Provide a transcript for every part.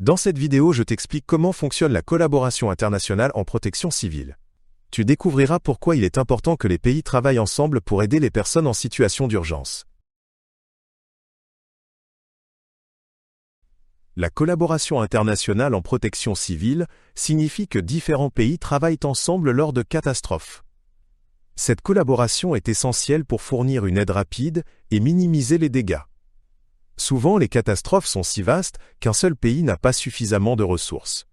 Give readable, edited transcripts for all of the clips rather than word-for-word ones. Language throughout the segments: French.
Dans cette vidéo, je t'explique comment fonctionne la collaboration internationale en protection civile. Tu découvriras pourquoi il est important que les pays travaillent ensemble pour aider les personnes en situation d'urgence. La collaboration internationale en protection civile signifie que différents pays travaillent ensemble lors de catastrophes. Cette collaboration est essentielle pour fournir une aide rapide et minimiser les dégâts. Souvent, les catastrophes sont si vastes qu'un seul pays n'a pas suffisamment de ressources.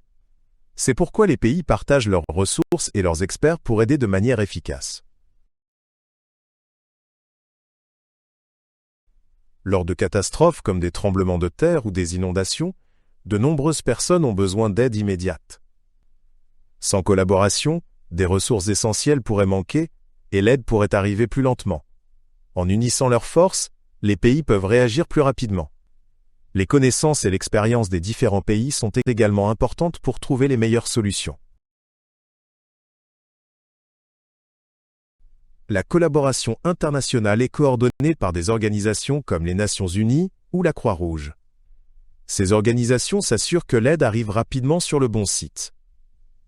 C'est pourquoi les pays partagent leurs ressources et leurs experts pour aider de manière efficace. Lors de catastrophes comme des tremblements de terre ou des inondations, de nombreuses personnes ont besoin d'aide immédiate. Sans collaboration, des ressources essentielles pourraient manquer et l'aide pourrait arriver plus lentement. En unissant leurs forces, les pays peuvent réagir plus rapidement. Les connaissances et l'expérience des différents pays sont également importantes pour trouver les meilleures solutions. La collaboration internationale est coordonnée par des organisations comme les Nations Unies ou la Croix-Rouge. Ces organisations s'assurent que l'aide arrive rapidement sur le bon site.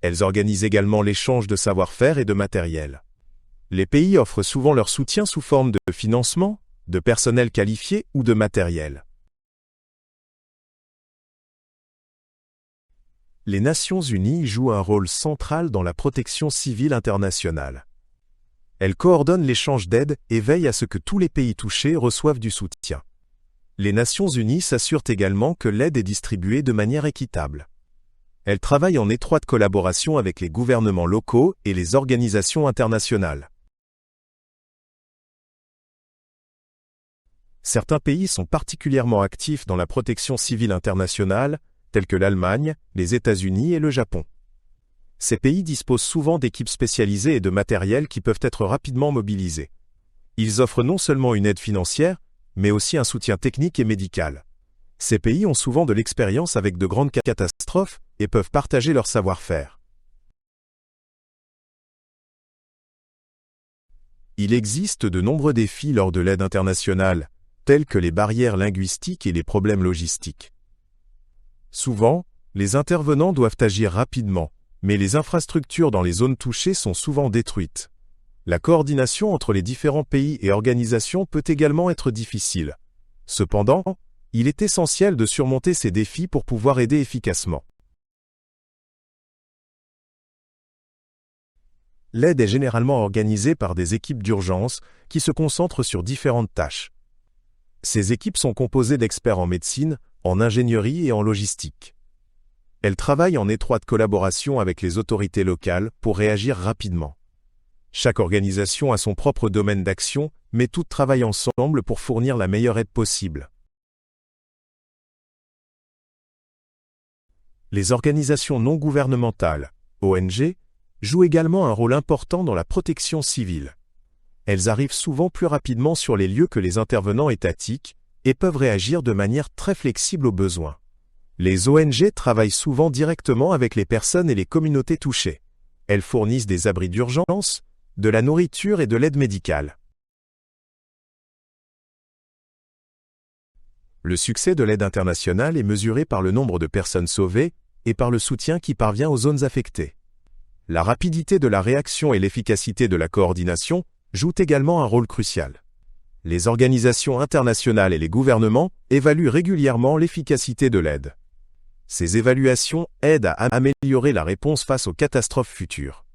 Elles organisent également l'échange de savoir-faire et de matériel. Les pays offrent souvent leur soutien sous forme de financement, de personnel qualifié ou de matériel. Les Nations Unies jouent un rôle central dans la protection civile internationale. Elles coordonnent l'échange d'aide et veillent à ce que tous les pays touchés reçoivent du soutien. Les Nations Unies s'assurent également que l'aide est distribuée de manière équitable. Elles travaillent en étroite collaboration avec les gouvernements locaux et les organisations internationales. Certains pays sont particulièrement actifs dans la protection civile internationale, tels que l'Allemagne, les États-Unis et le Japon. Ces pays disposent souvent d'équipes spécialisées et de matériel qui peuvent être rapidement mobilisés. Ils offrent non seulement une aide financière, mais aussi un soutien technique et médical. Ces pays ont souvent de l'expérience avec de grandes catastrophes et peuvent partager leur savoir-faire. Il existe de nombreux défis lors de l'aide internationale, tels que les barrières linguistiques et les problèmes logistiques. Souvent, les intervenants doivent agir rapidement, mais les infrastructures dans les zones touchées sont souvent détruites. La coordination entre les différents pays et organisations peut également être difficile. Cependant, il est essentiel de surmonter ces défis pour pouvoir aider efficacement. L'aide est généralement organisée par des équipes d'urgence qui se concentrent sur différentes tâches. Ces équipes sont composées d'experts en médecine, en ingénierie et en logistique. Elles travaillent en étroite collaboration avec les autorités locales pour réagir rapidement. Chaque organisation a son propre domaine d'action, mais toutes travaillent ensemble pour fournir la meilleure aide possible. Les organisations non gouvernementales, ONG, jouent également un rôle important dans la protection civile. Elles arrivent souvent plus rapidement sur les lieux que les intervenants étatiques et peuvent réagir de manière très flexible aux besoins. Les ONG travaillent souvent directement avec les personnes et les communautés touchées. Elles fournissent des abris d'urgence, de la nourriture et de l'aide médicale. Le succès de l'aide internationale est mesuré par le nombre de personnes sauvées et par le soutien qui parvient aux zones affectées. La rapidité de la réaction et l'efficacité de la coordination jouent également un rôle crucial. Les organisations internationales et les gouvernements évaluent régulièrement l'efficacité de l'aide. Ces évaluations aident à améliorer la réponse face aux catastrophes futures.